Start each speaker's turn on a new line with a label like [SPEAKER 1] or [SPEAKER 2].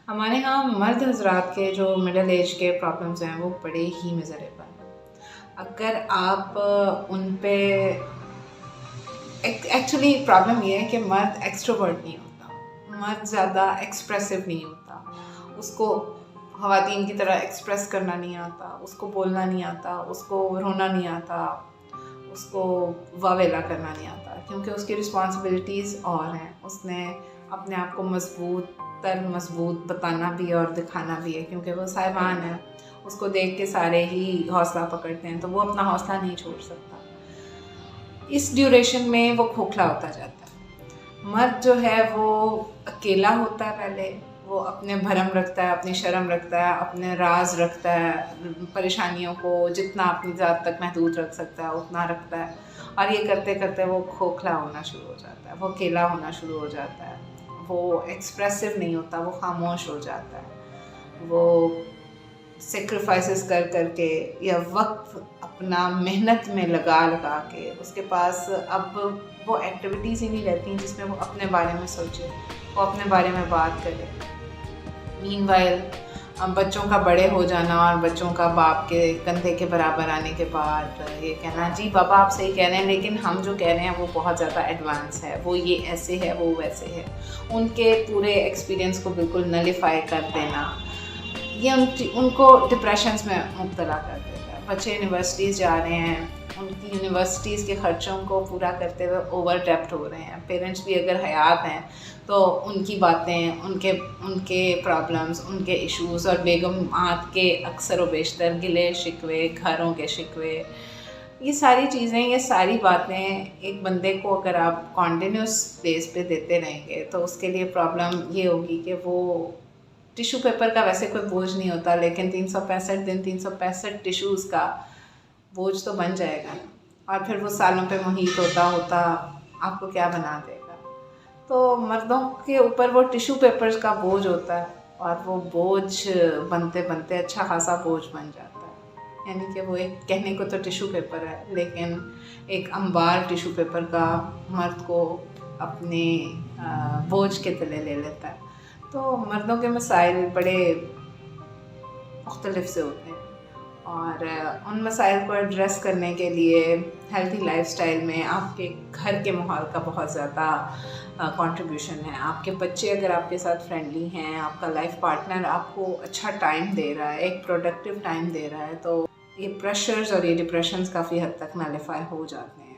[SPEAKER 1] ہمارے ہاں مرد حضرات کے جو مڈل ایج کے پرابلمز ہیں وہ بڑے ہی میزریبل ہیں. اگر آپ ان پہ ایکچولی پرابلم یہ ہے کہ مرد ایکسٹروورٹ نہیں ہوتا، مرد زیادہ ایکسپریسو نہیں ہوتا، اس کو خواتین کی طرح ایکسپریس کرنا نہیں آتا، اس کو بولنا نہیں آتا، اس کو رونا نہیں آتا، اس کو واویلا کرنا نہیں آتا، کیونکہ اس کی رسپانسبلٹیز اور ہیں. اس نے اپنے آپ کو مضبوط بتانا بھی ہے اور دکھانا بھی ہے، کیونکہ وہ صاحبان ہے. اس کو دیکھ کے سارے ہی حوصلہ پکڑتے ہیں، تو وہ اپنا حوصلہ نہیں چھوڑ سکتا. اس ڈیوریشن میں وہ کھوکھلا ہوتا جاتا ہے. مرد جو ہے وہ اکیلا ہوتا ہے، پہلے وہ اپنے بھرم رکھتا ہے، اپنی شرم رکھتا ہے، اپنے راز رکھتا ہے، پریشانیوں کو جتنا اپنی ذات تک محدود رکھ سکتا ہے اتنا رکھتا ہے. اور یہ کرتے کرتے وہ کھوکھلا ہونا شروع ہو جاتا ہے، وہ اکیلا ہونا شروع ہو جاتا ہے، وہ ایکسپریسو نہیں ہوتا، وہ خاموش ہو جاتا ہے. وہ سیکریفائسز کر کے یا وقت اپنا محنت میں لگا کے اس کے پاس اب وہ ایکٹیویٹیز ہی نہیں رہتی جس میں وہ اپنے بارے میں سوچے، وہ اپنے بارے میں بات کرے. مین وائل بچوں کا بڑے ہو جانا اور بچوں کا باپ کے کندھے کے برابر آنے کے بعد یہ کہنا جی بابا آپ صحیح کہہ رہے ہیں، لیکن ہم جو کہہ رہے ہیں وہ بہت زیادہ ایڈوانس ہے، وہ یہ ایسے ہے، وہ ویسے ہے. ان کے پورے ایکسپیرئنس کو بالکل نلیفائی کر دینا، یہ ان کو ڈپریشنس میں مبتلا کر دیتا ہے. بچے یونیورسٹیز جا رہے ہیں، ان کی یونیورسٹیز کے خرچوں کو پورا کرتے ہوئے اوور ڈیپٹ ہو رہے ہیں. پیرنٹس بھی اگر حیات ہیں تو ان کی باتیں، ان کے پرابلمس، ان کے ایشوز اور بیگمات کے اکثر و بیشتر گلے شکوے، گھروں کے شکوے، یہ ساری چیزیں، یہ ساری باتیں ایک بندے کو اگر آپ کنٹینیوس بیس پہ دیتے رہیں گے تو اس کے لیے پرابلم یہ ہوگی کہ وہ ٹیشو پیپر کا ویسے کوئی بوجھ نہیں ہوتا، لیکن 365 دن 365 ٹیشوز کا بوجھ تو بن جائے گا. اور پھر وہ سالوں پہ محیط ہوتا آپ کو کیا بنا دے گا. تو مردوں کے اوپر وہ ٹیشو پیپرز کا بوجھ ہوتا ہے، اور وہ بوجھ بنتے بنتے اچھا خاصا بوجھ بن جاتا ہے. یعنی کہ وہ ایک کہنے کو تو ٹیشو پیپر ہے، لیکن ایک انبار ٹیشو پیپر کا مرد کو اپنے بوجھ کے تلے لے لیتا ہے. تو مردوں کے مسائل بڑے مختلف سے ہوتے ہیں، اور ان مسائل کو ایڈریس کرنے کے لیے ہیلتھی لائف سٹائل میں آپ کے گھر کے ماحول کا بہت زیادہ کنٹریبیوشن ہے. آپ کے بچے اگر آپ کے ساتھ فرینڈلی ہیں، آپ کا لائف پارٹنر آپ کو اچھا ٹائم دے رہا ہے، ایک پروڈکٹیو ٹائم دے رہا ہے، تو یہ پریشرز اور یہ ڈپریشنز کافی حد تک نلیفائی ہو جاتے ہیں.